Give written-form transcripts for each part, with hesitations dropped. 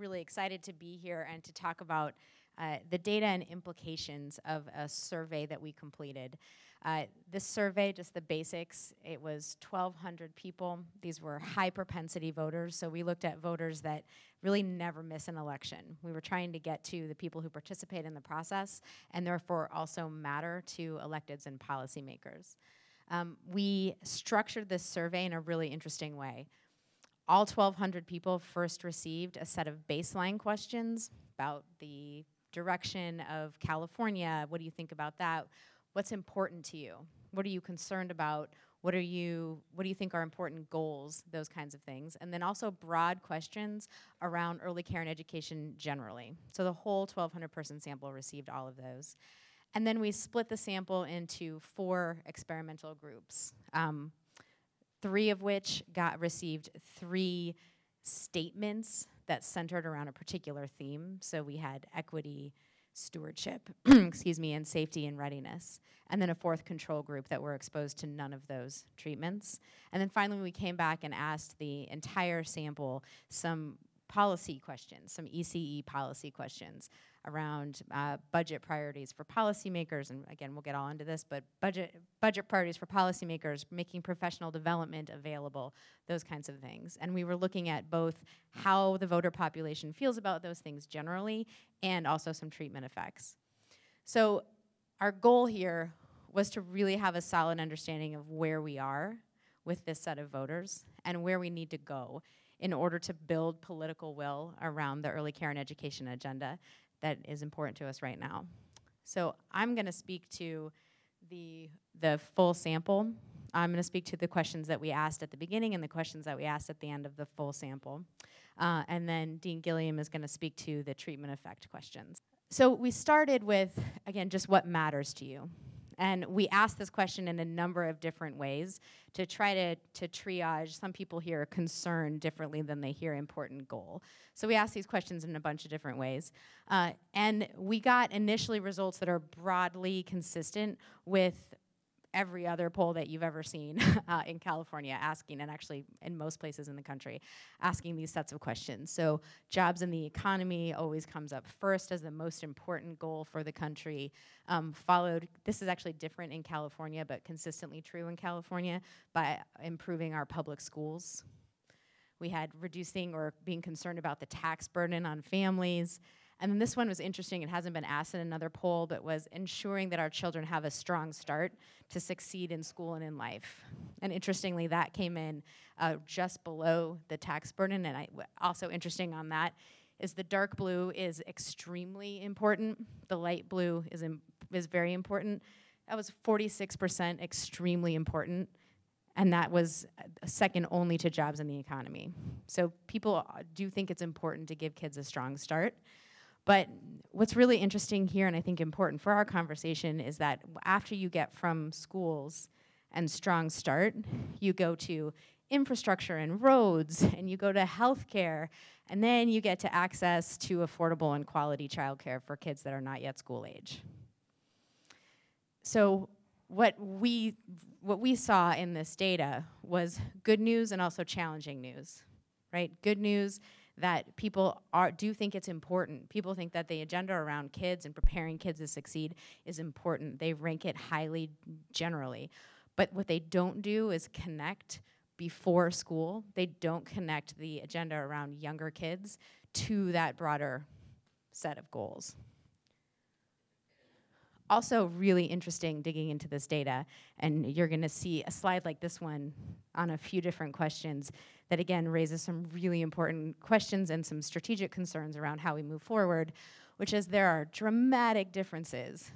really excited to be here and to talk about the data and implications of a survey that we completed. This survey, just the basics, it was 1,200 people. These were high propensity voters, so we looked at voters that really never miss an election. We were trying to get to the people who participate in the process and therefore also matter to electeds and policymakers. We structured this survey in a really interesting way. All 1,200 people first received a set of baseline questions about the direction of California. What do you think about that? What's important to you? What are you concerned about? What do you think are important goals? Those kinds of things. And then also broad questions around early care and education generally. So the whole 1,200 person sample received all of those. And then we split the sample into 4 experimental groups. 3 of which received 3 statements that centered around a particular theme. So we had equity, stewardship, excuse me, and safety and readiness. And then a 4th control group that were exposed to none of those treatments. And then finally we came back and asked the entire sample some policy questions, some ECE policy questions around budget priorities for policymakers, and again, we'll get all into this, but budget priorities for policymakers, making professional development available, those kinds of things. And we were looking at both how the voter population feels about those things generally, and also some treatment effects. So our goal here was to really have a solid understanding of where we are with this set of voters and where we need to go in order to build political will around the early care and education agenda that is important to us right now. So I'm gonna speak to the full sample. I'm gonna speak to the questions that we asked at the beginning and the questions that we asked at the end of the full sample. And then Dean Gilliam is gonna speak to the treatment effect questions. So we started with, again, just what matters to you. And we asked this question in a number of different ways to try to triage. Some people hear concern differently than they hear important goal. So we asked these questions in a bunch of different ways. And we got initially results that are broadly consistent with every other poll that you've ever seen in California asking, and actually in most places in the country, asking these sets of questions. So jobs in the economy always comes up first as the most important goal for the country, followed, this is actually different in California, but consistently true in California, by improving our public schools. We had reducing or being concerned about the tax burden on families. And then this one was interesting, it hasn't been asked in another poll, but was ensuring that our children have a strong start to succeed in school and in life. And interestingly, that came in just below the tax burden, and also interesting on that is the dark blue is extremely important, the light blue is very important. That was 46% extremely important, and that was second only to jobs in the economy. So people do think it's important to give kids a strong start. But what's really interesting here, and I think important for our conversation, is that after you get from schools and strong start, you go to infrastructure and roads, and you go to healthcare, and then you get to access to affordable and quality childcare for kids that are not yet school age. So what we saw in this data was good news and also challenging news, right? Good news that people do think it's important. People think that the agenda around kids and preparing kids to succeed is important. They rank it highly generally. But what they don't do is connect before school. They don't connect the agenda around younger kids to that broader set of goals. Also really interesting digging into this data, and you're gonna see a slide like this one on a few different questions that again raises some really important questions and some strategic concerns around how we move forward, which is there are dramatic differences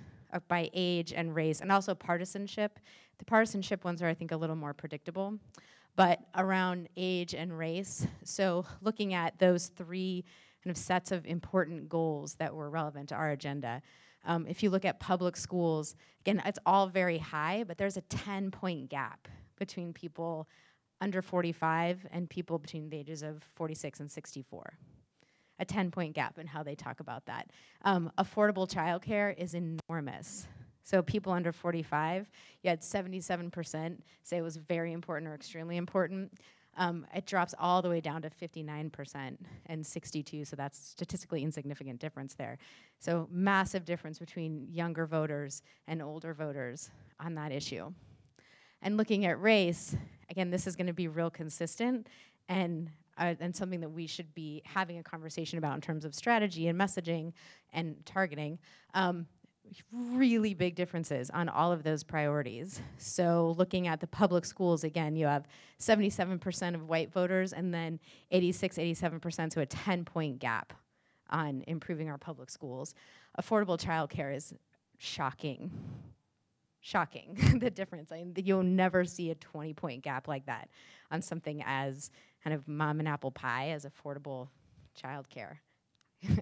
by age and race and also partisanship. The partisanship ones are I think a little more predictable, but around age and race. So looking at those 3 kind of sets of important goals that were relevant to our agenda. If you look at public schools, again, it's all very high, but there's a 10-point gap between people under 45 and people between the ages of 46 and 64. A 10-point gap in how they talk about that. Affordable childcare is enormous. So people under 45, you had 77% say it was very important or extremely important. It drops all the way down to 59% and 62, so that's statistically insignificant difference there. So massive difference between younger voters and older voters on that issue. And looking at race, again, this is going to be real consistent and something that we should be having a conversation about in terms of strategy and messaging and targeting. Really big differences on all of those priorities. So looking at the public schools, again, you have 77% of white voters and then 87%, so a 10-point gap on improving our public schools. Affordable childcare is shocking. Shocking, the difference. I mean, you'll never see a 20-point gap like that on something as kind of mom and apple pie as affordable childcare.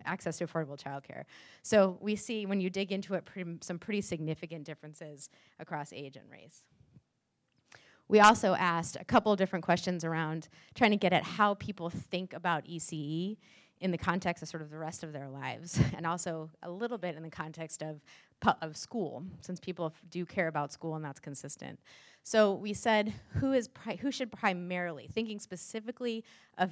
Access to affordable childcare. So we see, when you dig into it, some pretty significant differences across age and race. We also asked a couple of different questions around trying to get at how people think about ECE in the context of sort of the rest of their lives, and also a little bit in the context of school, since people do care about school and that's consistent. So we said, who should primarily, thinking specifically of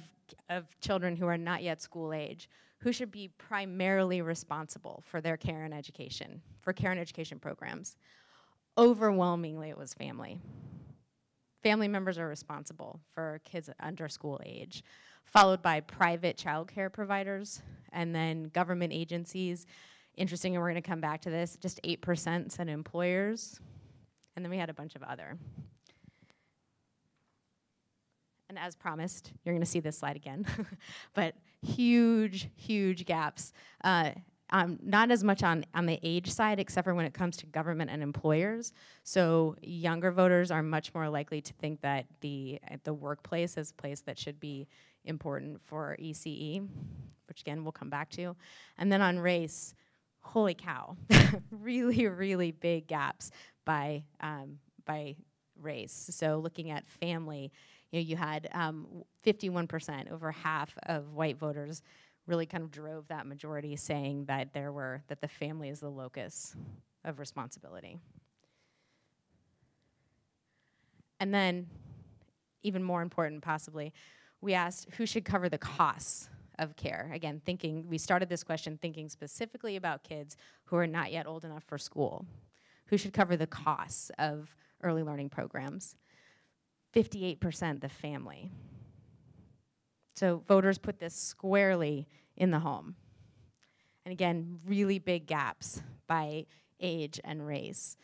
children who are not yet school age, who should be primarily responsible for their care and education, for care and education programs? Overwhelmingly, it was family. Family members are responsible for kids under school age, followed by private child care providers, and then government agencies. Interesting, and we're going to come back to this, just 8% said employers, and then we had a bunch of other. And as promised, you're going to see this slide again, but huge, huge gaps. Not as much on the age side, except for when it comes to government and employers. So younger voters are much more likely to think that the workplace is a place that should be important for ECE, which again, we'll come back to. And then on race, holy cow, really, really big gaps by race. So looking at family, you had 51%, over half of white voters really kind of drove that majority, saying that that the family is the locus of responsibility. And then, even more important possibly, we asked who should cover the costs of care. Again, we started this question thinking specifically about kids who are not yet old enough for school. Who should cover the costs of early learning programs? 58% the family. So voters put this squarely in the home. And again, really big gaps by age and race.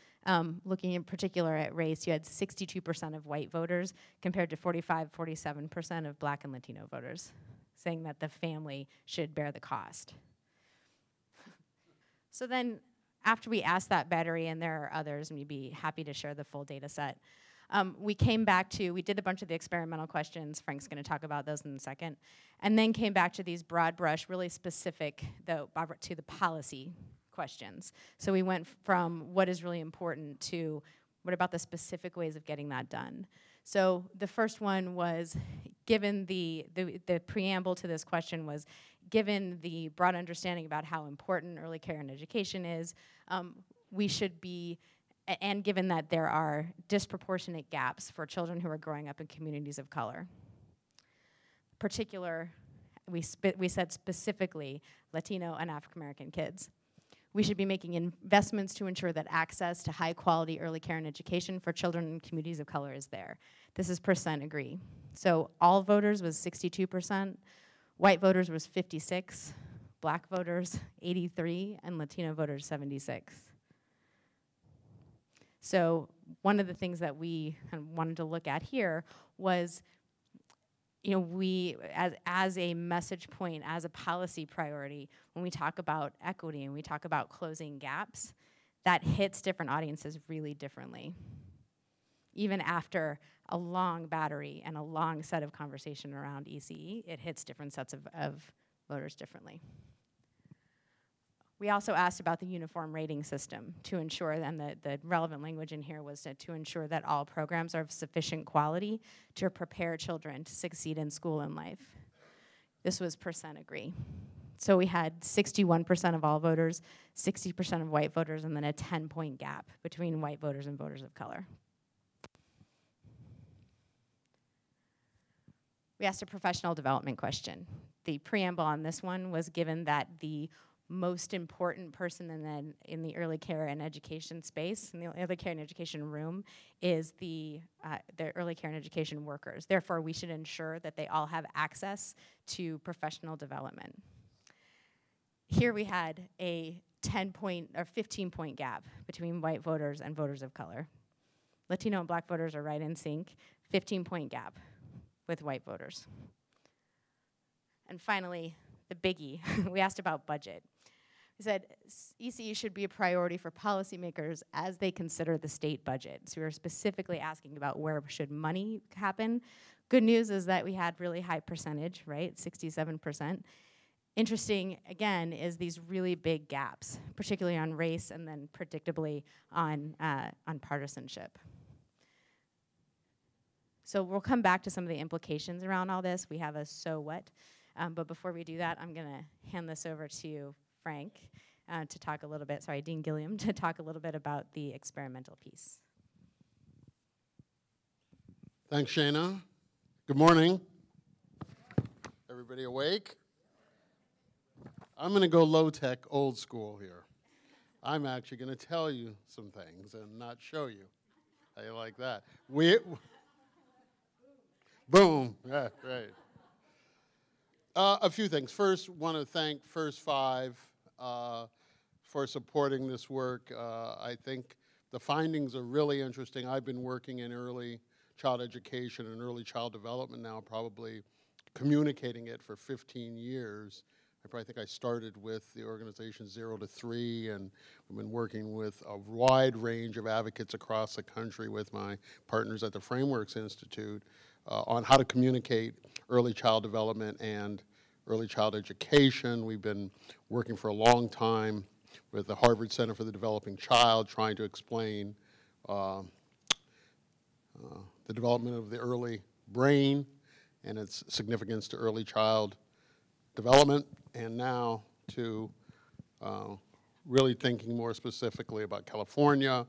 Looking in particular at race, you had 62% of white voters compared to 47% of Black and Latino voters, saying that the family should bear the cost. So then, after we asked that battery, and there are others, and we'd be happy to share the full data set, we did a bunch of the experimental questions. Frank's going to talk about those in a second. And then came back to these broad brush, really specific, to the policy questions. So we went from what is really important to what about the specific ways of getting that done. So the first one was, given the preamble to this question was, given the broad understanding about how important early care and education is, we should be, and given that there are disproportionate gaps for children who are growing up in communities of color. We said specifically Latino and African American kids. We should be making investments to ensure that access to high quality early care and education for children in communities of color is there. This is percent agree. So all voters was 62%, white voters was 56%, Black voters 83%, and Latino voters 76%. So one of the things that we kind of wanted to look at here was, we, as a message point, as a policy priority, when we talk about equity and we talk about closing gaps, that hits different audiences really differently. Even after a long battery and a long set of conversation around ECE, it hits different sets of voters differently. We also asked about the uniform rating system to ensure, and the relevant language in here was to ensure that all programs are of sufficient quality to prepare children to succeed in school and life. This was percent agree. So we had 61% of all voters, 60% of white voters, and then a 10-point gap between white voters and voters of color. We asked a professional development question. The preamble on this one was given that the most important person in the early care and education space, in the early care and education room, is the early care and education workers. Therefore, we should ensure that they all have access to professional development. Here we had a 10-point or 15-point gap between white voters and voters of color. Latino and black voters are right in sync, 15-point gap with white voters. And finally, the biggie, we asked about budget. We said ECE should be a priority for policymakers as they consider the state budget. So we were specifically asking about where should money happen. Good news is that we had really high percentage, right, 67%. Interesting, again, is these really big gaps, particularly on race and then predictably on partisanship. So we'll come back to some of the implications around all this. We have a so what, but before we do that, I'm gonna hand this over to Frank to talk a little bit, sorry, Dean Gilliam, to talk a little bit about the experimental piece. Thanks, Shana. Good morning. Everybody awake? I'm going to go low-tech, old school here. I'm actually going to tell you some things and not show you. How you like that? Boom. Yeah, right. A few things. First, want to thank First Five for supporting this work. I think the findings are really interesting. I've been working in early child education and early child development now, probably communicating it for 15 years. I think I started with the organization 0 to 3, and I've been working with a wide range of advocates across the country with my partners at the Frameworks Institute on how to communicate early child development and early child education. We've been working for a long time with the Harvard Center for the Developing Child, trying to explain the development of the early brain and its significance to early child development, and now to really thinking more specifically about California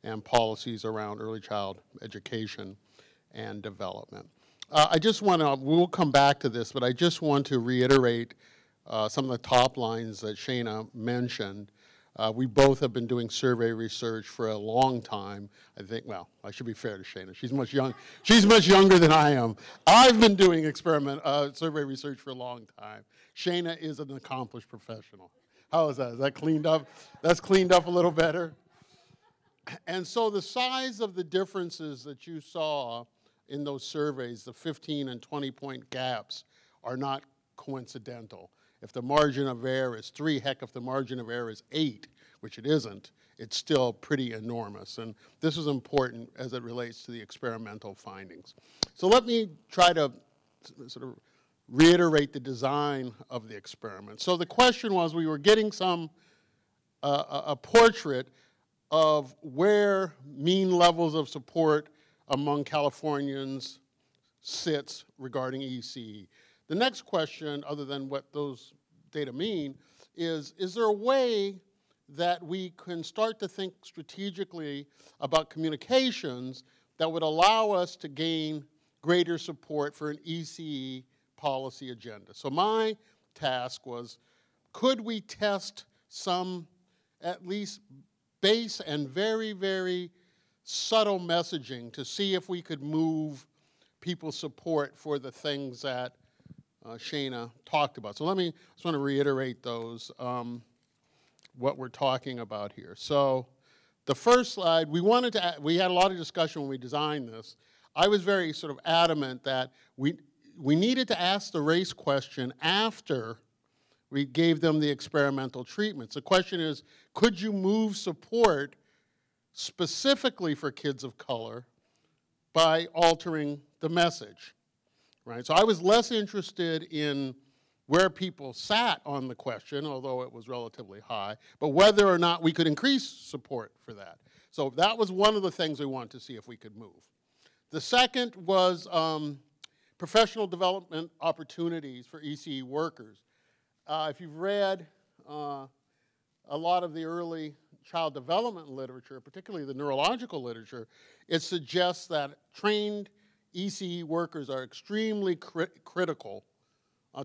and policies around early child education and development. I just want to, we'll come back to this, but I just want to reiterate some of the top lines that Shana mentioned. We both have been doing survey research for a long time. I think, well, I should be fair to Shana. She's much younger than I am. I've been doing survey research for a long time. Shana is an accomplished professional. How is that? Is that cleaned up? That's cleaned up a little better. And so the size of the differences that you saw in those surveys, the 15 and 20-point gaps, are not coincidental. If the margin of error is 3, heck, if the margin of error is 8, which it isn't, it's still pretty enormous. And this is important as it relates to the experimental findings. So let me try to sort of reiterate the design of the experiment. So the question was, we were getting a portrait of where mean levels of support among Californians sits regarding ECE. The next question, other than what those data mean, is there a way that we can start to think strategically about communications that would allow us to gain greater support for an ECE policy agenda? So my task was, could we test some at least base and very, very subtle messaging to see if we could move people's support for the things that Shana talked about. So just want to reiterate those, what we're talking about here. So the first slide, we had a lot of discussion when we designed this. I was very sort of adamant that we needed to ask the race question after we gave them the experimental treatments. The question is, could you move support specifically for kids of color by altering the message? Right? So I was less interested in where people sat on the question, although it was relatively high, but whether or not we could increase support for that. So that was one of the things we wanted to see if we could move. The second was professional development opportunities for ECE workers. If you've read a lot of the early child development literature, particularly the neurological literature, it suggests that trained ECE workers are extremely critical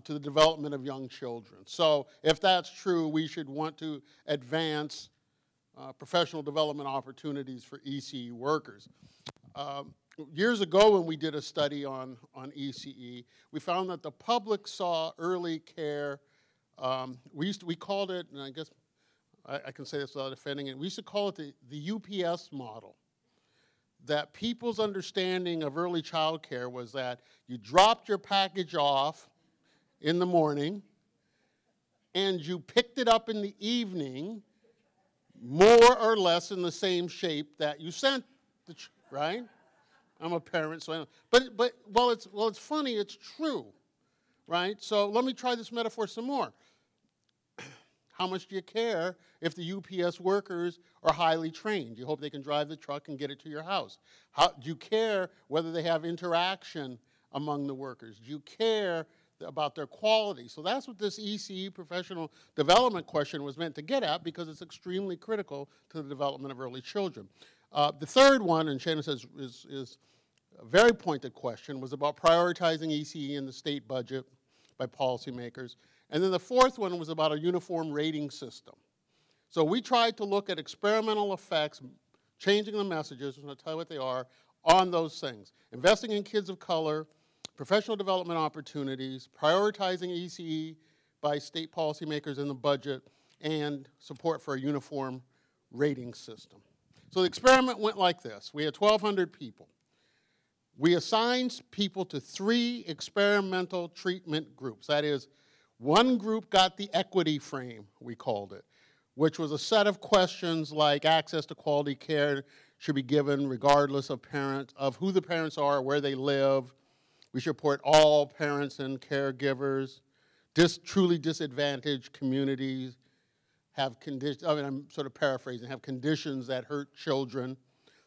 to the development of young children. So if that's true, we should want to advance professional development opportunities for ECE workers. Years ago when we did a study on ECE, we found that the public saw early care, we called it, and I guess I can say this without offending it, we used to call it the UPS model. That people's understanding of early child care was that you dropped your package off in the morning and you picked it up in the evening more or less in the same shape that you sent, right? I'm a parent, so I know. But it's funny, it's true, right? So let me try this metaphor some more. How much do you care if the UPS workers are highly trained? You hope they can drive the truck and get it to your house. Do you care whether they have interaction among the workers? Do you care about their quality? So that's what this ECE professional development question was meant to get at, because it's extremely critical to the development of early children. The third one, and Shannon says is a very pointed question, was about prioritizing ECE in the state budget by policymakers. And then the fourth one was about a uniform rating system. So we tried to look at experimental effects, changing the messages, I'm going to tell you what they are, on those things. Investing in kids of color, professional development opportunities, prioritizing ECE by state policymakers in the budget, and support for a uniform rating system. So the experiment went like this. We had 1,200 people. We assigned people to 3 experimental treatment groups. That is, one group got the equity frame, we called it, which was a set of questions like access to quality care should be given regardless of who the parents are, where they live. We should support all parents and caregivers. Truly disadvantaged communities have conditions, I mean, I'm sort of paraphrasing, have conditions that hurt children.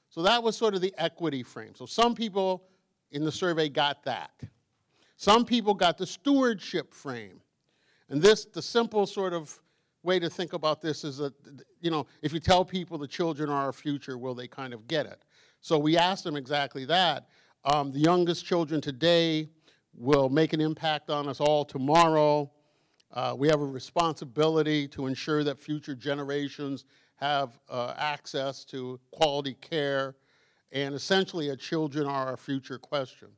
So that was sort of the equity frame. So some people in the survey got that. Some people got the stewardship frame. And the simple sort of way to think about this is that, if you tell people the children are our future, will they kind of get it? So we asked them exactly that. The youngest children today will make an impact on us all tomorrow. We have a responsibility to ensure that future generations have access to quality care, and essentially, children are our future question.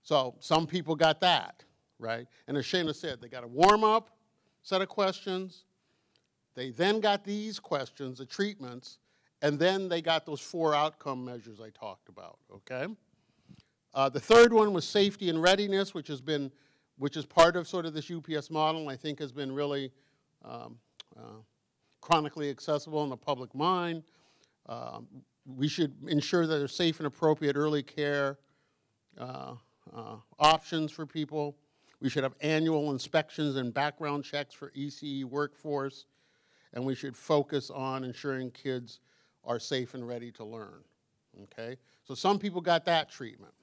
So some people got that, right? And as Shana said, they got a warm-up set of questions. They then got these questions, the treatments, and then they got those 4 outcome measures I talked about, okay? The third one was safety and readiness, which is part of sort of this UPS model, and I think has been really chronically accessible in the public mind. We should ensure that there's safe and appropriate early care options for people. We should have annual inspections and background checks for ECE workforce, and we should focus on ensuring kids are safe and ready to learn, okay? So some people got that treatment.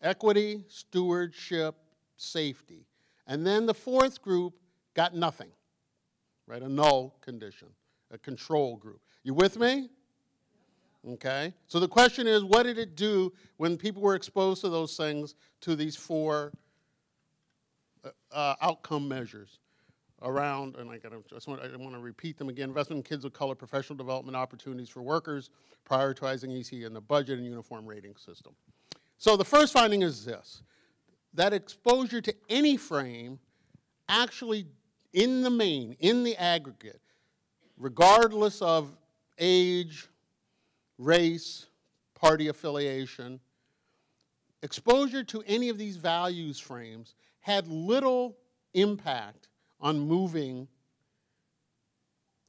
Equity, stewardship, safety. And then the fourth group got nothing, right? A null condition, a control group. You with me? Okay. So the question is, what did it do when people were exposed to those things, to these 4 outcome measures around, and I want to repeat them again: investment in kids of color, professional development opportunities for workers, prioritizing ECE in the budget, and uniform rating system. So the first finding is this: that exposure to any frame actually, in the main, in the aggregate, regardless of age, race, party affiliation, exposure to any of these values frames had little impact on moving.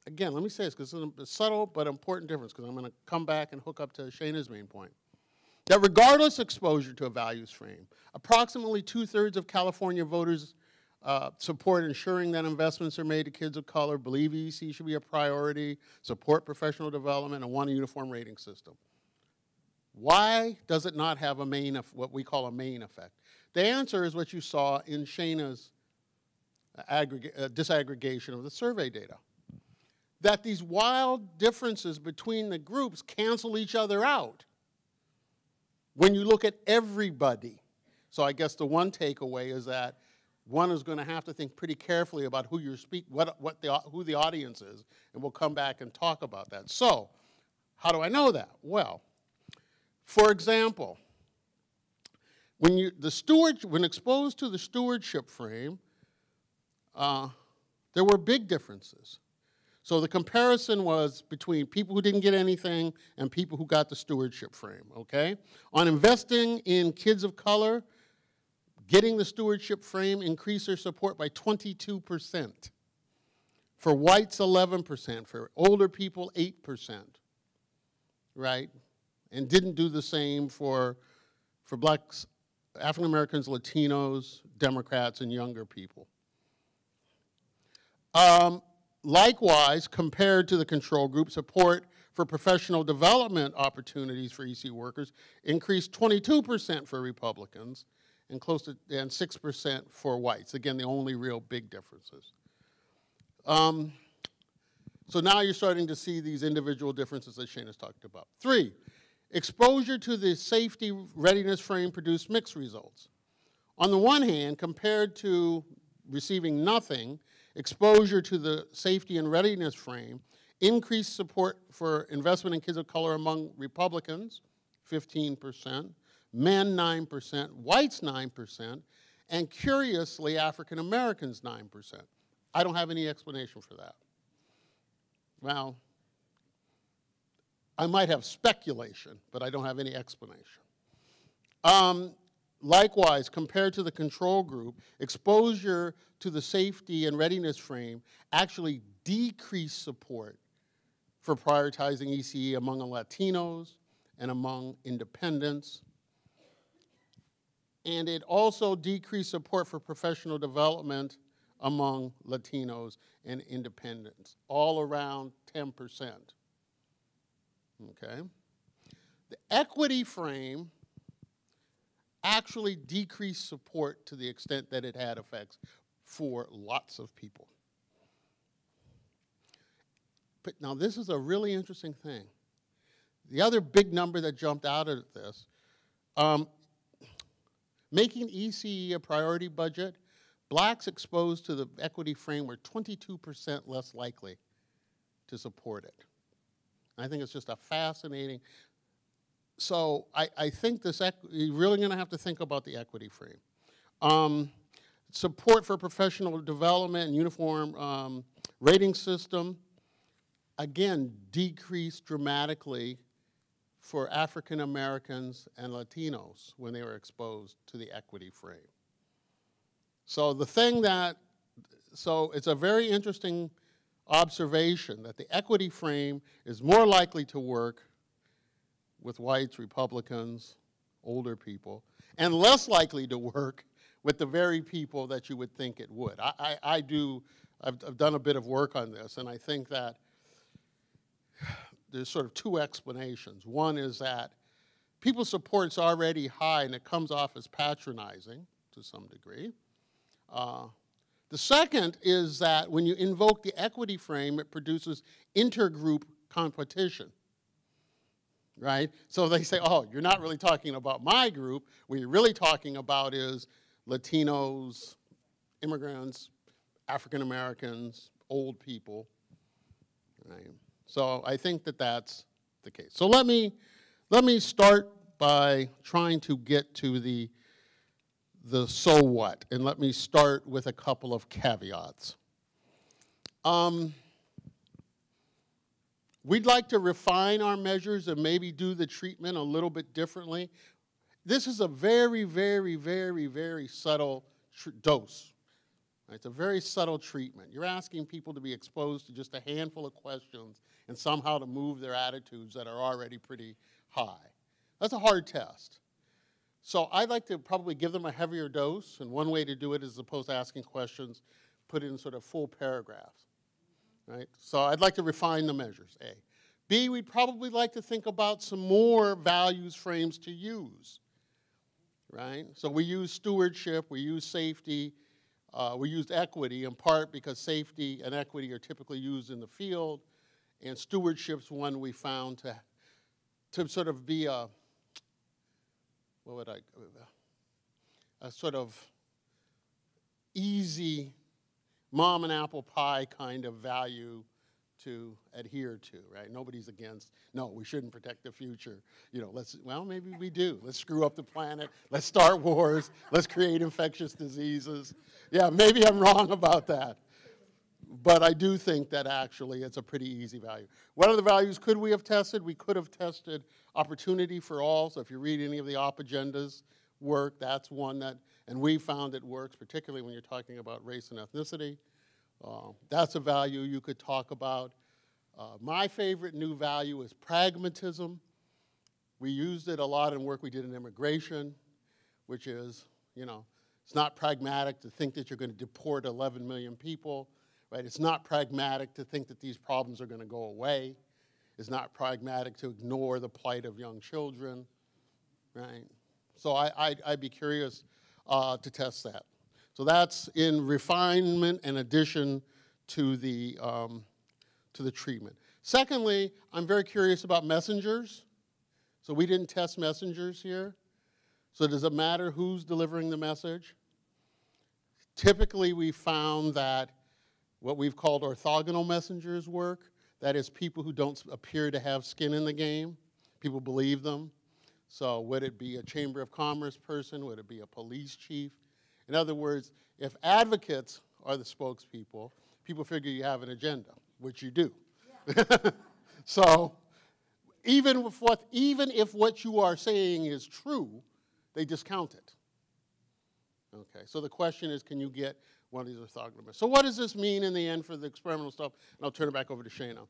Again, let me say this because it's a subtle but important difference, because I'm going to come back and hook up to Shana's main point. That regardless of exposure to a values frame, approximately 2/3 of California voters support ensuring that investments are made to kids of color, believe ECE should be a priority, support professional development, and want a uniform rating system. Why does it not have what we call a main effect? The answer is what you saw in Shana's disaggregation of the survey data. That these wild differences between the groups cancel each other out. when you look at everybody, so I guess the one takeaway is that one is going to have to think pretty carefully about who you're who the audience is, and we'll come back and talk about that. So, how do I know that? Well, for example, when exposed to the stewardship frame, there were big differences. So the comparison was between people who didn't get anything and people who got the stewardship frame, okay? On investing in kids of color, getting the stewardship frame increased their support by 22%. For whites, 11%. For older people, 8%, right? And didn't do the same for blacks, African Americans, Latinos, Democrats, and younger people. Likewise, compared to the control group, support for professional development opportunities for EC workers increased 22% for Republicans and 6% for whites. Again, the only real big differences. So now you're starting to see these individual differences that Shane has talked about. 3, exposure to the safety readiness frame produced mixed results. On the one hand, compared to receiving nothing, exposure to the safety and readiness frame increased support for investment in kids of color among Republicans, 15%, men 9%, whites 9%, and curiously, African Americans 9%. I don't have any explanation for that. Well, I might have speculation, but I don't have any explanation. Likewise, compared to the control group, exposure to the safety and readiness frame actually decreased support for prioritizing ECE among Latinos and among independents. And it also decreased support for professional development among Latinos and independents, all around 10%. Okay? The equity frame actually decreased support to the extent that it had effects for lots of people. But now this is a really interesting thing. The other big number that jumped out at this, making ECE a priority budget, blacks exposed to the equity frame were 22% less likely to support it. I think it's just a fascinating. So I think you're really going to have to think about the equity frame. Support for professional development and uniform rating system, again, decreased dramatically for African Americans and Latinos when they were exposed to the equity frame. So it's a very interesting observation that the equity frame is more likely to work with whites, Republicans, older people, and less likely to work with the very people that you would think it would. I've done a bit of work on this, and I think that there's sort of 2 explanations. One is that people's support's already high, and it comes off as patronizing to some degree. The second is that when you invoke the equity frame, it produces intergroup competition, right? So they say, oh, you're not really talking about my group. What you're really talking about is Latinos, immigrants, African Americans, old people, right? So I think that that's the case. So let me start by trying to get to the so what, and let me start with a couple of caveats. We'd like to refine our measures and maybe do the treatment a little bit differently. This is a very, very, very, very subtle dose. It's a very subtle treatment. You're asking people to be exposed to just a handful of questions and somehow to move their attitudes that are already pretty high. That's a hard test. So I'd like to probably give them a heavier dose, and one way to do it is, as opposed to asking questions, put in sort of full paragraphs, right? So I'd like to refine the measures, A. B, we'd probably like to think about some more values frames to use, right? So we use stewardship, we use safety, we used equity in part because safety and equity are typically used in the field, and stewardship's one we found to sort of be what would a sort of easy mom and apple pie kind of value to adhere to, right? Nobody's against, no, we shouldn't protect the future. You know, well, maybe we do. Let's screw up the planet. Let's start wars. Let's create infectious diseases. Yeah, maybe I'm wrong about that. But I do think that actually it's a pretty easy value. What other values could we have tested? We could have tested opportunity for all. So if you read any of the op agendas work, that's one that, and we found it works, particularly when you're talking about race and ethnicity. That's a value you could talk about. My favorite new value is pragmatism. We used it a lot in work we did in immigration, which is, you know, it's not pragmatic to think that you're going to deport 11 million people, right? It's not pragmatic to think that these problems are going to go away. It's not pragmatic to ignore the plight of young children, right? So I'd be curious to test that. So that's in refinement and addition to the treatment. Secondly, I'm very curious about messengers. So we didn't test messengers here. So does it matter who's delivering the message? Typically, we found that what we've called orthogonal messengers work. That is, people who don't appear to have skin in the game. People believe them. So would it be a Chamber of Commerce person? Would it be a police chief? In other words, if advocates are the spokespeople, people figure you have an agenda, which you do. Yeah. So even if what you are saying is true, they discount it. Okay, so the question is, can you get one of these orthogonal? So what does this mean in the end for the experimental stuff? And I'll turn it back over to Shana.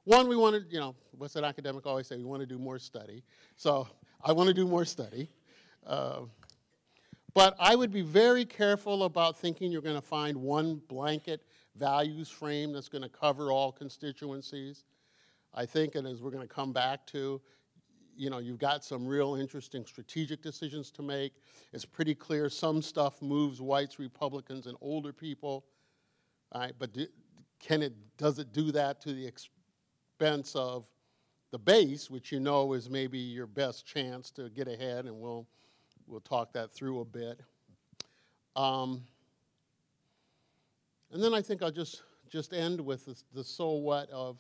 One, we want to, you know, what's an academic always say? We want to do more study. So I want to do more study. But I would be very careful about thinking you're going to find one blanket values frame that's going to cover all constituencies. I think, and as we're going to come back to, you know, you've got some real interesting strategic decisions to make. It's pretty clear some stuff moves whites, Republicans, and older people. All right, but does it do that to the expense of the base, which you know is maybe your best chance to get ahead, and we'll talk that through a bit. And then I think I'll just end with the so what of,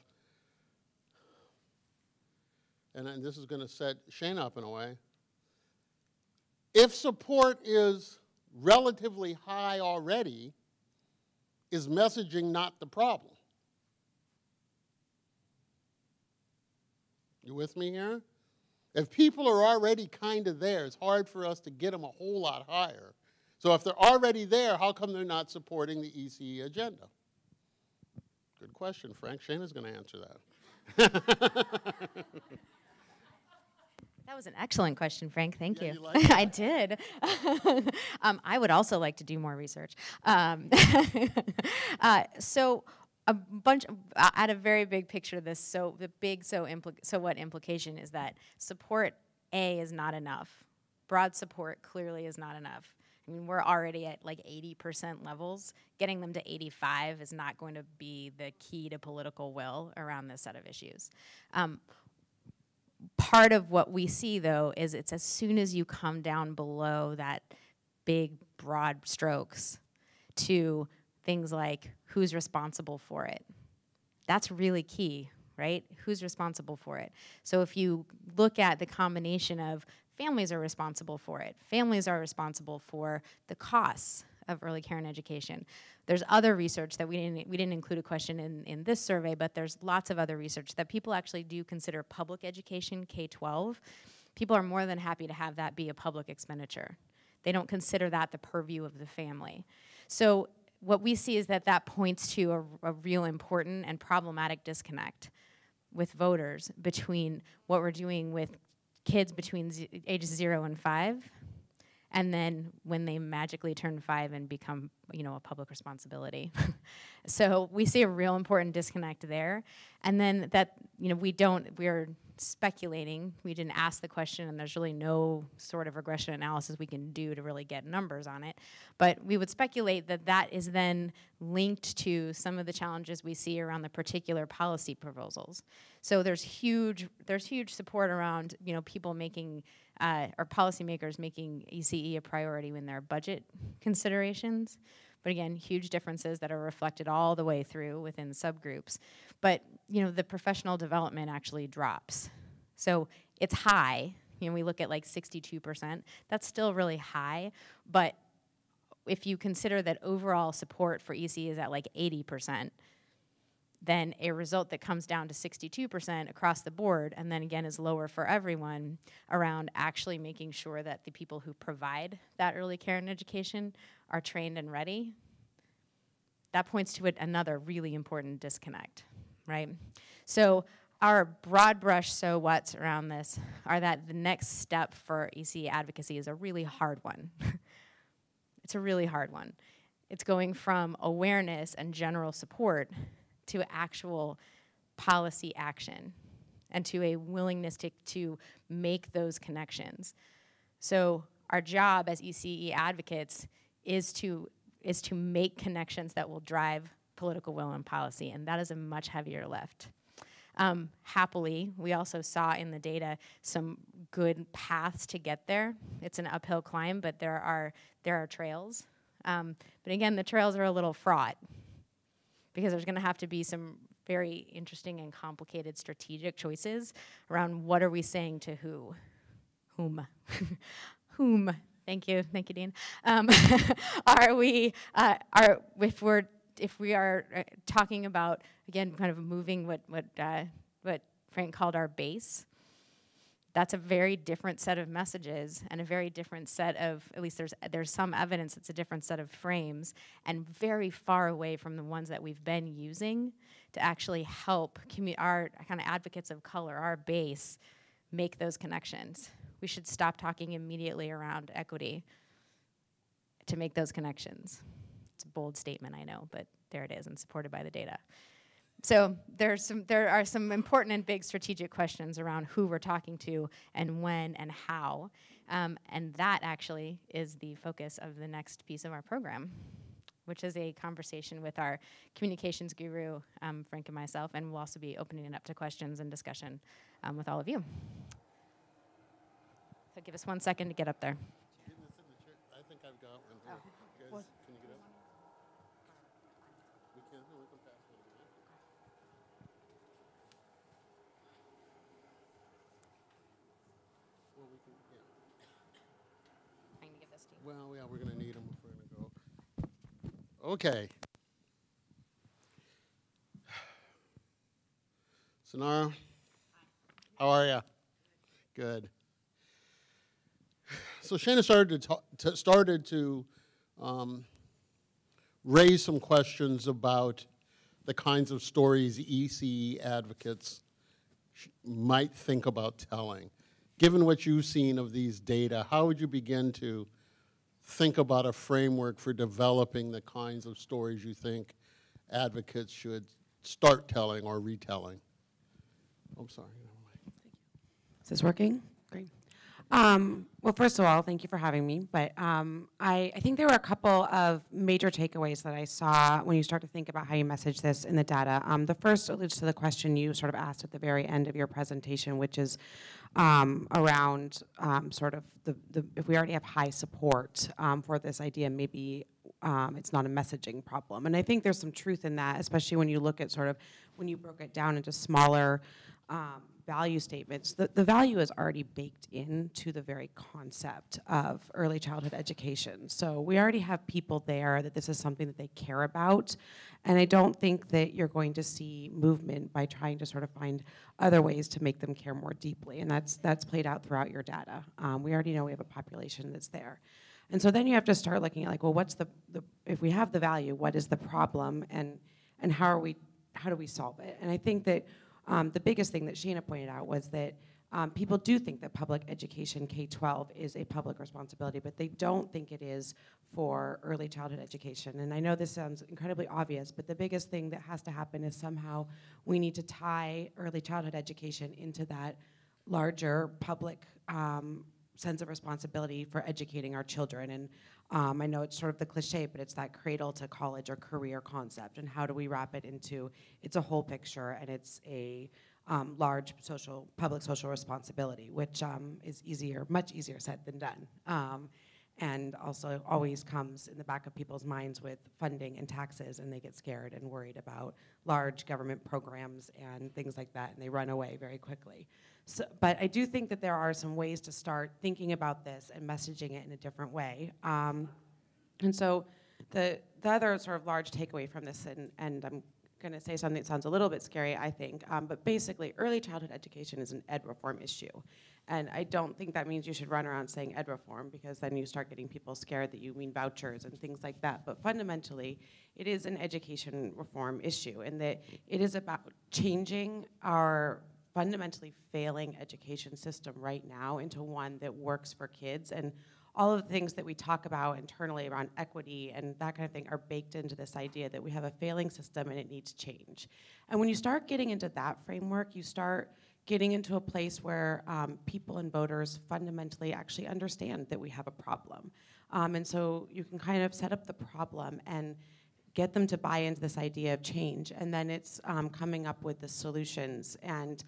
and this is going to set Shane up in a way. If support is relatively high already, is messaging not the problem? You with me here? If people are already kind of there, it's hard for us to get them a whole lot higher. So if they're already there, how come they're not supporting the ECE agenda? Good question, Frank. Shana's going to answer that. That was an excellent question, Frank. Thank you. You like that? I did. I would also like to do more research. So a bunch at a very big picture of this. So the big so what implication is that support A is not enough. Broad support clearly is not enough. I mean, we're already at like 80% levels. Getting them to 85 is not going to be the key to political will around this set of issues. Part of what we see, though, is it's as soon as you come down below that big, broad strokes to things like who's responsible for it. That's really key, right? Who's responsible for it? So if you look at the combination of families are responsible for it, families are responsible for the costs of early care and education. There's other research that we didn't include a question in this survey, but there's lots of other research that people actually do consider public education, K-12. People are more than happy to have that be a public expenditure. They don't consider that the purview of the family. So what we see is that points to a real important and problematic disconnect with voters between what we're doing with kids between ages 0 and 5, and then when they magically turn 5 and become, you know, a public responsibility. So we see a real important disconnect there. And then that, you know, we're speculating. We didn't ask the question, and there's really no sort of regression analysis we can do to really get numbers on it. But we would speculate that that is then linked to some of the challenges we see around the particular policy proposals. So there's huge support around, you know, people making or policymakers making ECE a priority in their budget considerations. But again, huge differences that are reflected all the way through within subgroups. But, you know, the professional development actually drops. So it's high. You know, we look at like 62%. That's still really high. But if you consider that overall support for ECE is at like 80%, then a result that comes down to 62% across the board, and then again is lower for everyone, around actually making sure that the people who provide that early care and education are trained and ready, that points to another really important disconnect, right? So our broad brush so whats around this are that the next step for ECE advocacy is a really hard one. It's a really hard one. It's going from awareness and general support to actual policy action and to a willingness to make those connections. So our job as ECE advocates is to make connections that will drive political will and policy, and that is a much heavier lift. Happily, we also saw in the data some good paths to get there. It's an uphill climb, but there are trails. But again, the trails are a little fraught, because there's going to have to be some very interesting and complicated strategic choices around what are we saying to whom, whom. Thank you, Dean. If we are talking about, again, kind of moving what Frank called our base, that's a very different set of messages and a very different set of, at least there's some evidence it's a different set of frames, and very far away from the ones that we've been using to actually help our kind of advocates of color, our base, make those connections. We should stop talking immediately around equity to make those connections. It's a bold statement, I know, but there it is, and supported by the data. So there are some important and big strategic questions around who we're talking to and when and how. And that actually is the focus of the next piece of our program, which is a conversation with our communications guru, Frank and myself, and we'll also be opening it up to questions and discussion with all of you. So give us 1 second to get up there. I think I've got one here. You guys, can you get up? We can pass it over. Well, we can, yeah. I'm going to give this to you. Well, yeah, we're going to need them if we're going to go. Okay. Sonara, how are you? Good. So Shana started to raise some questions about the kinds of stories ECE advocates might think about telling. Given what you've seen of these data, how would you begin to think about a framework for developing the kinds of stories you think advocates should start telling or retelling? Oh, I'm sorry. Is this working? Great. Well, first of all, thank you for having me. But I think there were a couple of major takeaways that I saw when you start to think about how you message this in the data. The first alludes to the question you sort of asked at the very end of your presentation, which is around sort of if we already have high support for this idea, maybe it's not a messaging problem. And I think there's some truth in that, especially when you look at sort of, when you broke it down into smaller value statements. The value is already baked into the very concept of early childhood education. So we already have people there that this is something that they care about. And I don't think that you're going to see movement by trying to sort of find other ways to make them care more deeply. And that's played out throughout your data. We already know we have a population that's there. And so then you have to start looking at, like, well, what's if we have the value, what is the problem, and how do we solve it? And I think that the biggest thing that Sheena pointed out was that people do think that public education, K-12, is a public responsibility, but they don't think it is for early childhood education. And I know this sounds incredibly obvious, but the biggest thing that has to happen is somehow we need to tie early childhood education into that larger public sense of responsibility for educating our children. And I know it's sort of the cliche, but it's that cradle to college or career concept, and how do we wrap it into, it's a whole picture, and it's a large public social responsibility, which is much easier said than done. And also always comes in the back of people's minds with funding and taxes, and they get scared and worried about large government programs and things like that, and they run away very quickly. So, but I do think that there are some ways to start thinking about this and messaging it in a different way. And so the other sort of large takeaway from this, and I'm going to say something that sounds a little bit scary, I think, but basically early childhood education is an ed reform issue. And I don't think that means you should run around saying ed reform, because then you start getting people scared that you mean vouchers and things like that. But fundamentally, it is an education reform issue, and that it is about changing our fundamentally failing education system right now into one that works for kids. And all of the things that we talk about internally around equity and that kind of thing are baked into this idea that we have a failing system and it needs change. And when you start getting into that framework, you start getting into a place where people and voters fundamentally actually understand that we have a problem. And so you can kind of set up the problem and get them to buy into this idea of change. And then it's coming up with the solutions and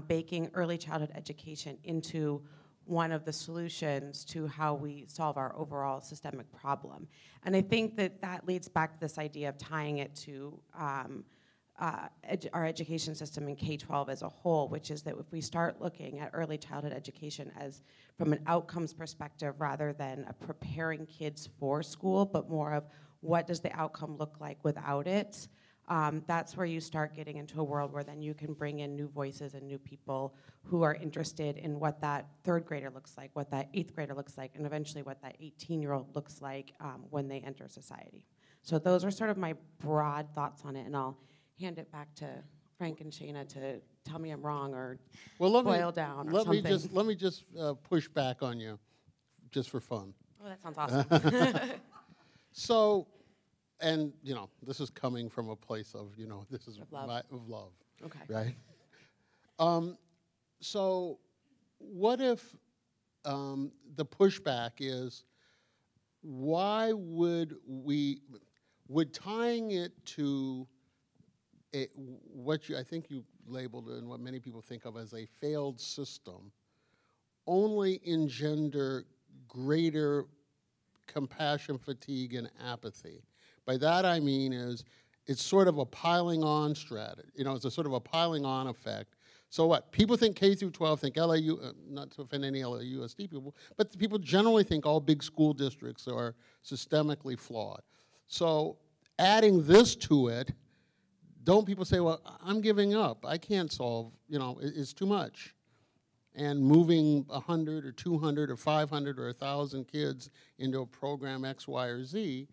baking early childhood education into one of the solutions to how we solve our overall systemic problem. And I think that that leads back to this idea of tying it to our education system in K-12 as a whole, which is that if we start looking at early childhood education as from an outcomes perspective rather than a preparing kids for school, but more of what does the outcome look like without it, that's where you start getting into a world where then you can bring in new voices and new people who are interested in what that third grader looks like, what that eighth grader looks like, and eventually what that 18-year-old looks like when they enter society. So those are sort of my broad thoughts on it, and I'll hand it back to Frank and Shayna to tell me I'm wrong or boil down or something. Let me just push back on you, just for fun. Oh, that sounds awesome. So, and this is coming from a place of this is Of love. Of love. Okay. Right. So, what if the pushback is, why would tying it to what I think you labeled and what many people think of as a failed system only engender greater compassion fatigue and apathy? By that I mean it's sort of a piling on strategy. It's a sort of a piling on effect. So what? People think K through 12, think LAU, not to offend any LAUSD people, but people generally think all big school districts are systemically flawed. So adding this to it, don't people say, well, I'm giving up. I can't solve, it's too much. And moving 100 or 200 or 500 or 1,000 kids into a program X, Y, or Z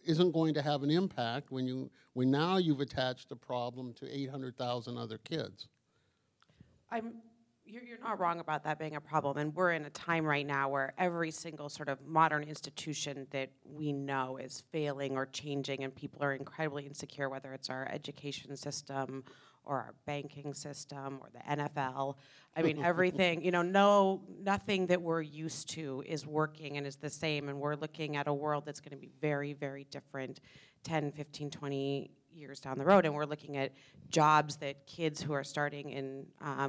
isn't going to have an impact when now you've attached the problem to 800,000 other kids. You're not wrong about that being a problem, and we're in a time right now where every single sort of modern institution that we know is failing or changing, and people are incredibly insecure, whether it's our education system or our banking system or the NFL. I mean, everything, nothing that we're used to is working and is the same, and we're looking at a world that's going to be very, very different 10, 15, 20 years down the road, and we're looking at jobs that kids who are starting in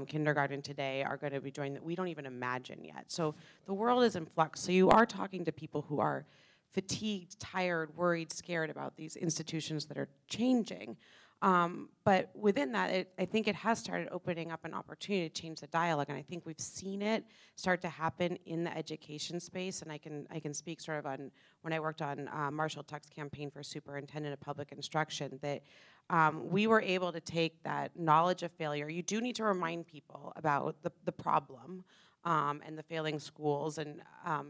kindergarten today are going to be doing that we don't even imagine yet. So the world is in flux. So you are talking to people who are fatigued, tired, worried, scared about these institutions that are changing. But within that, I think it has started opening up an opportunity to change the dialogue, and I think we've seen it start to happen in the education space. And I can speak sort of on when I worked on Marshall Tuck's campaign for superintendent of public instruction, that we were able to take that knowledge of failure. You do need to remind people about the problem and the failing schools, and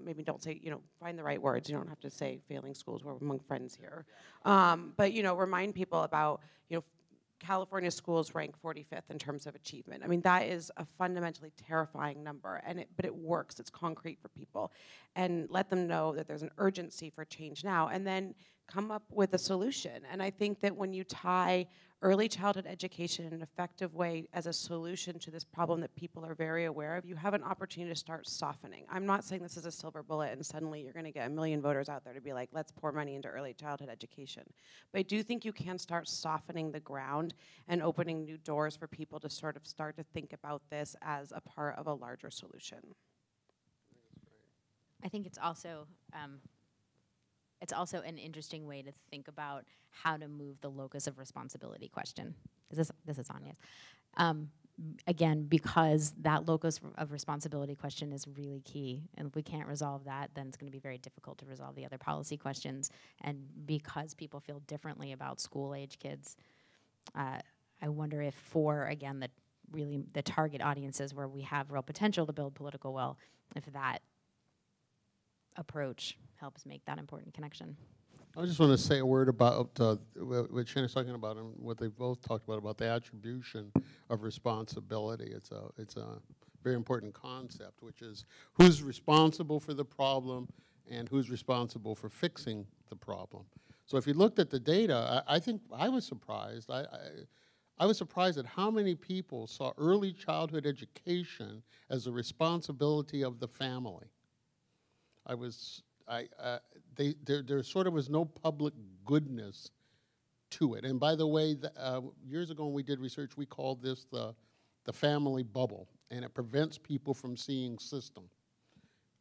maybe don't say, find the right words. You don't have to say failing schools. We're among friends here. But, remind people about, California schools rank 45th in terms of achievement. I mean, that is a fundamentally terrifying number, but it works. It's concrete for people. And let them know that there's an urgency for change now, and then come up with a solution. And I think that when you tie early childhood education in an effective way as a solution to this problem that people are very aware of, you have an opportunity to start softening. I'm not saying this is a silver bullet and suddenly you're going to get 1 million voters out there to be like, let's pour money into early childhood education. But I do think you can start softening the ground and opening new doors for people to sort of start to think about this as a part of a larger solution. I think it's also an interesting way to think about how to move the locus of responsibility question. This is on, yes. Again, because that locus of responsibility question is really key, and if we can't resolve that, then it's going to be very difficult to resolve the other policy questions. And because people feel differently about school-age kids, I wonder if again, the target audiences where we have real potential to build political will, if that approach helps make that important connection. I just want to say a word about what Shannon's talking about and what they both talked about the attribution of responsibility. It's a very important concept, which is who's responsible for the problem and who's responsible for fixing the problem. So if you looked at the data, I think I was surprised. I was surprised at how many people saw early childhood education as a responsibility of the family. There sort of was no public goodness to it. And by the way, years ago when we did research, we called this the family bubble, and it prevents people from seeing system.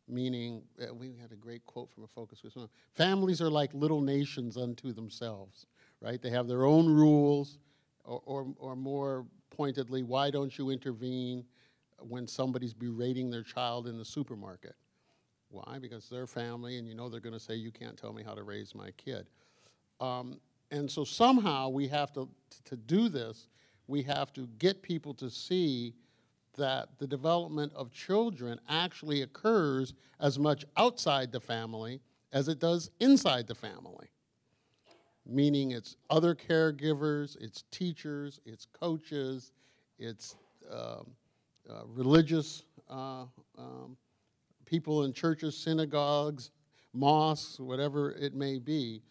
Meaning, we had a great quote from a focus group. Families are like little nations unto themselves, right? They have their own rules, or more pointedly, why don't you intervene when somebody's berating their child in the supermarket? Why? Because they're family, and you know they're going to say, you can't tell me how to raise my kid. And so somehow we have to do this, we have to get people to see that the development of children actually occurs as much outside the family as it does inside the family. Meaning it's other caregivers, it's teachers, it's coaches, it's religious people in churches, synagogues, mosques, whatever it may be.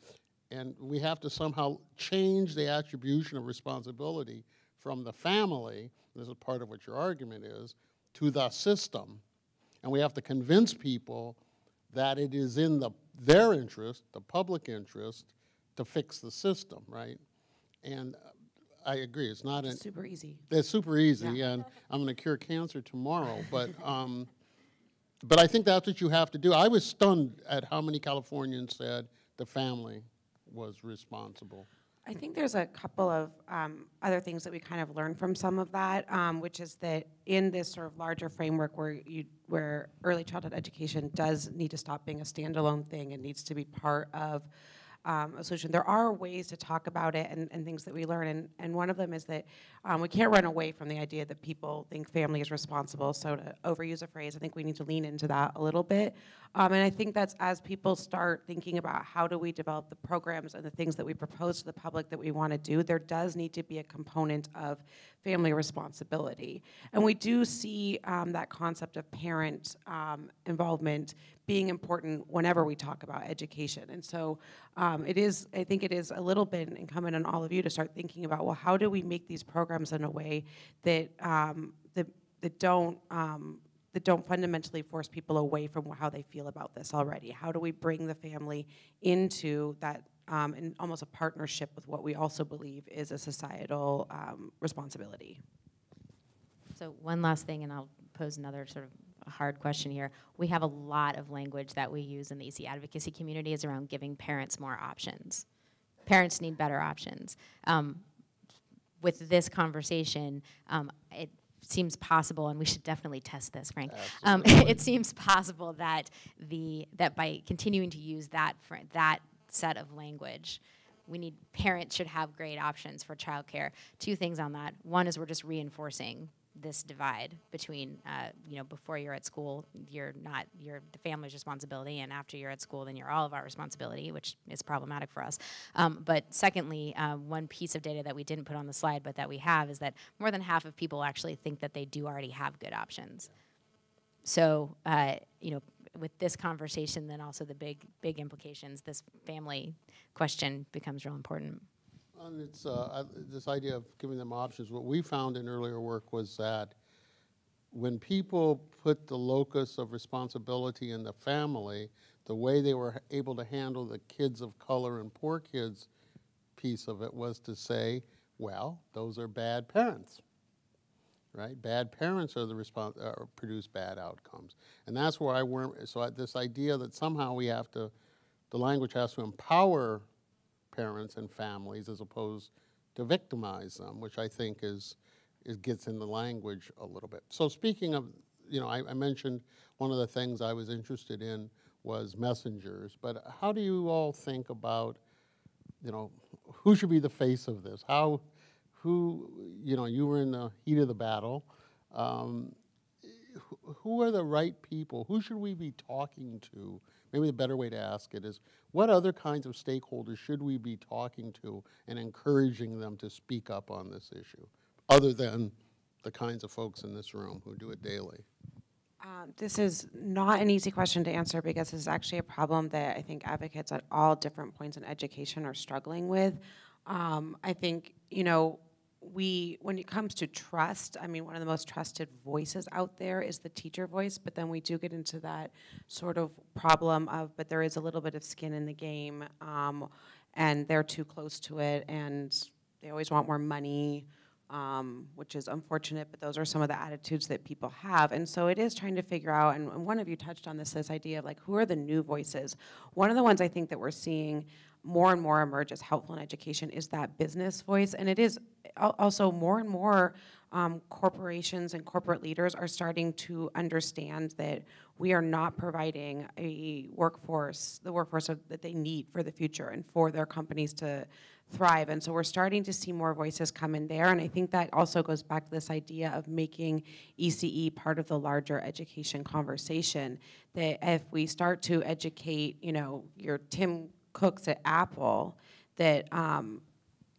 And we have to somehow change the attribution of responsibility from the family, this is part of what your argument is, to the system. And we have to convince people that it is in their interest, the public interest, to fix the system, right? And I agree, it's not super easy. It's super easy, yeah. And I'm going to cure cancer tomorrow, but I think that's what you have to do. I was stunned at how many Californians said the family was responsible. I think there's a couple of other things that we kind of learned from some of that, which is that in this sort of larger framework where early childhood education does need to stop being a standalone thing and needs to be part of a solution. There are ways to talk about it and things that we learn, and one of them is that we can't run away from the idea that people think family is responsible, so to overuse a phrase, I think we need to lean into that a little bit. And I think that's as people start thinking about how do we develop the programs and the things that we propose to the public that we want to do, there does need to be a component of family responsibility. And we do see that concept of parent involvement being important whenever we talk about education. And so I think it is a little bit incumbent on all of you to start thinking about, well, how do we make these programs in a way that that don't fundamentally force people away from how they feel about this already? How do we bring the family into that in almost a partnership with what we also believe is a societal responsibility? So one last thing, and I'll pose another sort of hard question here. We have a lot of language that we use in the EC advocacy community is around giving parents more options. Parents need better options. With this conversation, it seems possible, and we should definitely test this, Frank. It seems possible that by continuing to use that set of language, parents should have great options for childcare. Two things on that. One is we're just reinforcing this divide between, before you're at school, you're the family's responsibility, and after you're at school, then you're all of our responsibility, which is problematic for us. But secondly, one piece of data that we didn't put on the slide, but that we have, is that more than half of people actually think that they do already have good options. So, with this conversation, then also the big implications, this family question becomes real important. And it's this idea of giving them options. What we found in earlier work was that when people put the locus of responsibility in the family, the way they were able to handle the kids of color and poor kids piece of it was to say, well, those are bad parents, right? Bad parents are the produce bad outcomes. And that's where this idea that somehow the language has to empower parents and families as opposed to victimize them, which I think gets in the language a little bit. So speaking of, I mentioned one of the things I was interested in was messengers, but how do you all think about, who should be the face of this? You were in the heat of the battle. Who are the right people? Who should we be talking to? Maybe the better way to ask it is, what other kinds of stakeholders should we be talking to and encouraging them to speak up on this issue, other than the kinds of folks in this room who do it daily? This is not an easy question to answer, because this is actually a problem that I think advocates at all different points in education are struggling with. I think, when it comes to trust, one of the most trusted voices out there is the teacher voice, but then we do get into that sort of problem of, but there is a little bit of skin in the game, and they're too close to it, and they always want more money, which is unfortunate, but those are some of the attitudes that people have. And so it is trying to figure out, and one of you touched on this idea of who are the new voices. One of the ones I think that we're seeing more and more emerge as helpful in education is that business voice. And it is also more and more corporations and corporate leaders are starting to understand that we are not providing the workforce that they need for the future and for their companies to thrive. And so we're starting to see more voices come in there. And I think that also goes back to this idea of making ECE part of the larger education conversation, that if we start to educate, your Tim Cooks at Apple, that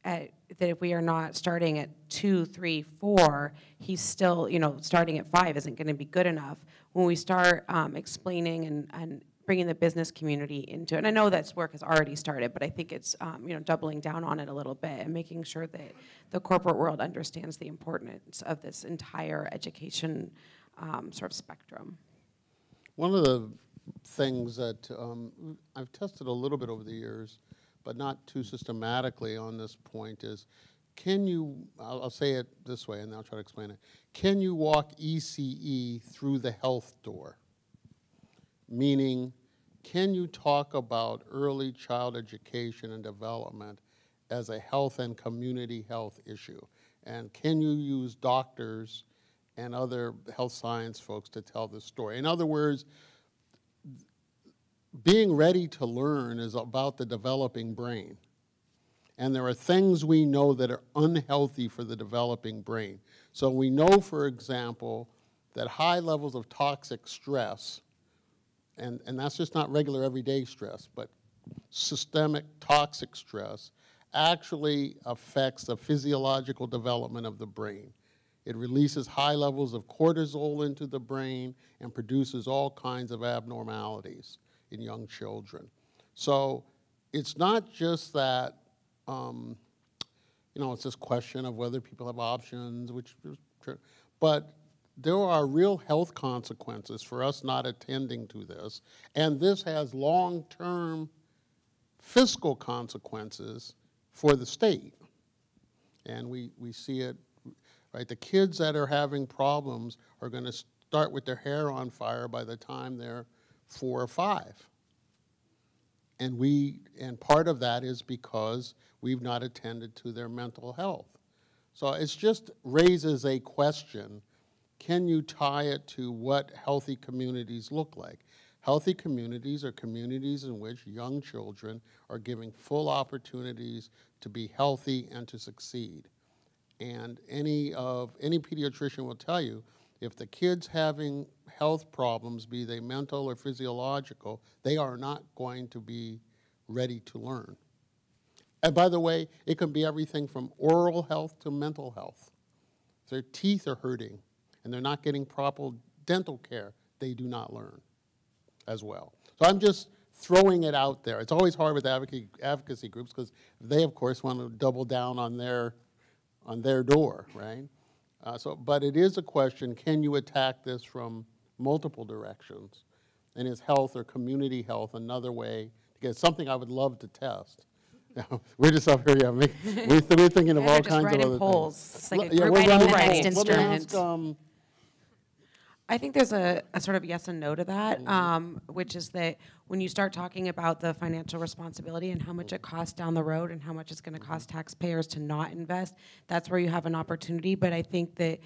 if we are not starting at 2, 3, 4, he's still, starting at 5 isn't going to be good enough. When we start explaining and bringing the business community into it, and I know that work has already started, but I think it's doubling down on it a little bit and making sure that the corporate world understands the importance of this entire education sort of spectrum. One of the things that I've tested a little bit over the years, but not too systematically on this point, is I'll say it this way and then I'll try to explain it. Can you walk ECE through the health door? Meaning, can you talk about early child education and development as a health and community health issue? And can you use doctors and other health science folks to tell this story? In other words, being ready to learn is about the developing brain. And there are things we know that are unhealthy for the developing brain. So we know, for example, that high levels of toxic stress, and that's just not regular everyday stress, but systemic toxic stress, actually affects the physiological development of the brain. It releases high levels of cortisol into the brain and produces all kinds of abnormalities in young children. So it's not just that, it's this question of whether people have options, which is true, but there are real health consequences for us not attending to this, and this has long-term fiscal consequences for the state. And we see it, right? The kids that are having problems are going to start with their hair on fire by the time they're 4 or 5. And part of that is because we've not attended to their mental health. So it just raises a question: can you tie it to what healthy communities look like? Healthy communities are communities in which young children are given full opportunities to be healthy and to succeed. And any pediatrician will tell you, if the kid's having health problems, be they mental or physiological, they are not going to be ready to learn. And by the way, it can be everything from oral health to mental health. If their teeth are hurting and they're not getting proper dental care, they do not learn as well. So I'm just throwing it out there. It's always hard with advocacy groups because they, of course, want to double down on their door, right? But it is a question, can you attack this from multiple directions? And is health or community health another way to get something I would love to test? We're just up here, yeah, we're thinking of all kinds of other polls. things. It's like Yeah, we're we're writing running the next polls. Let me instrument. ask, I think there's a sort of yes and no to that, which is that when you start talking about the financial responsibility and how much it costs down the road and how much it's going to cost taxpayers to not invest, that's where you have an opportunity. But I think that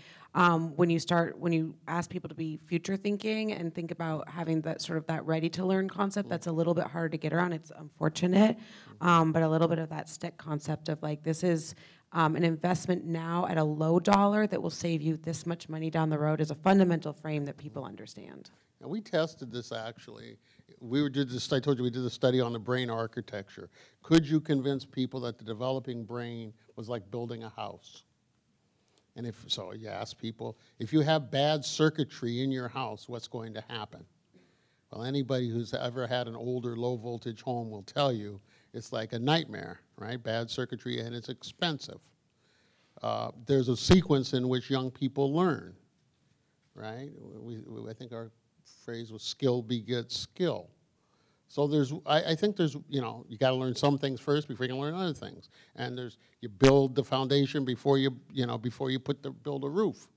when you ask people to be future thinking and think about having that sort of that ready to learn concept, that's a little bit harder to get around. It's unfortunate, but a little bit of that stick concept of like, this is an investment now at a low dollar that will save you this much money down the road is a fundamental frame that people understand. and we tested this actually. I told you we did a study on the brain architecture. Could you convince people that the developing brain was like building a house? And if so, you ask people, if you have bad circuitry in your house, what's going to happen? Well, anybody who's ever had an older low voltage home will tell you it's like a nightmare, right? Bad circuitry, and it's expensive. There's a sequence in which young people learn, right? I think our phrase was skill begets skill. So I think there's, you got to learn some things first before you can learn other things. And you build the foundation before you build a roof.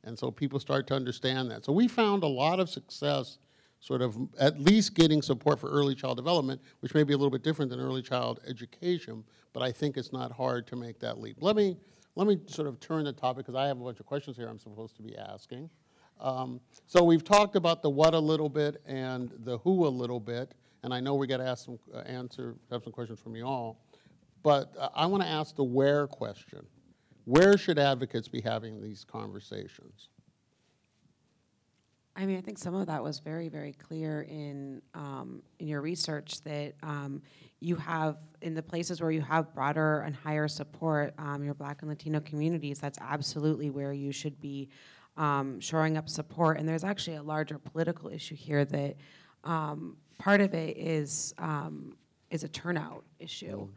And so people start to understand that. So we found a lot of success sort of at least getting support for early child development, which may be a little bit different than early child education, but I think it's not hard to make that leap. Let me sort of turn the topic, because I have a bunch of questions here I'm supposed to be asking. So we've talked about the what a little bit and the who a little bit, and I know we got to have some questions from you all, but I want to ask the where question. Where should advocates be having these conversations? I mean, I think some of that was very, very clear in your research that you have, in the places where you have broader and higher support, your Black and Latino communities, that's absolutely where you should be shoring up support. And there's actually a larger political issue here that part of it is a turnout issue,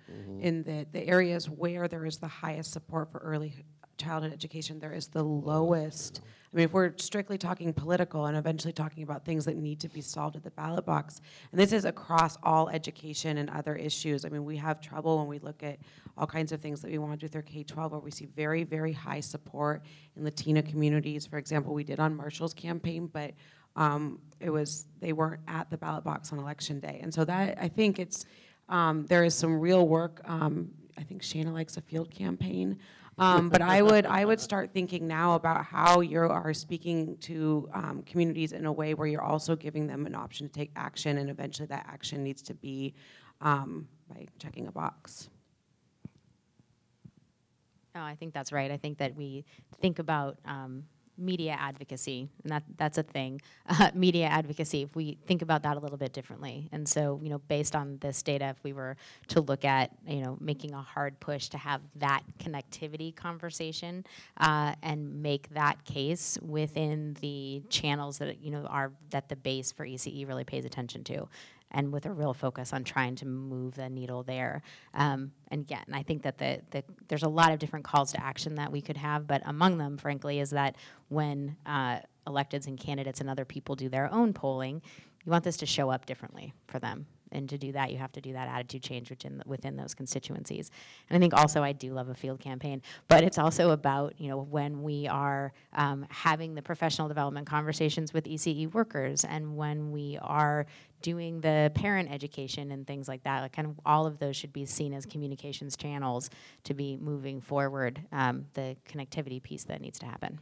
in that the areas where there is the highest support for early childhood education, there is the lowest. I mean, if we're strictly talking political and eventually talking about things that need to be solved at the ballot box, and this is across all education and other issues. I mean, we have trouble when we look at all kinds of things that we want to do through K-12, where we see very, very high support in Latino communities. For example, we did on Marshall's campaign, but they weren't at the ballot box on election day. And so that, I think there is some real work. I think Shana likes a field campaign. But I would start thinking now about how you are speaking to communities in a way where you're also giving them an option to take action, and eventually that action needs to be by checking a box. No, I think that's right. I think that we think about media advocacy, and that's a thing. Media advocacy, if we think about that a little bit differently. And so, based on this data, if we were to look at, making a hard push to have that connectivity conversation and make that case within the channels that, that the base for ECE really pays attention to, and with a real focus on trying to move the needle there. And again, I think that there's a lot of different calls to action that we could have, but among them, frankly, is that when electeds and candidates and other people do their own polling, you want this to show up differently for them. And to do that, you have to do that attitude change within those constituencies. And I think also I do love a field campaign, but it's also about, when we are having the professional development conversations with ECE workers, and when we are doing the parent education and things like that, kind of all of those should be seen as communications channels to be moving forward the connectivity piece that needs to happen.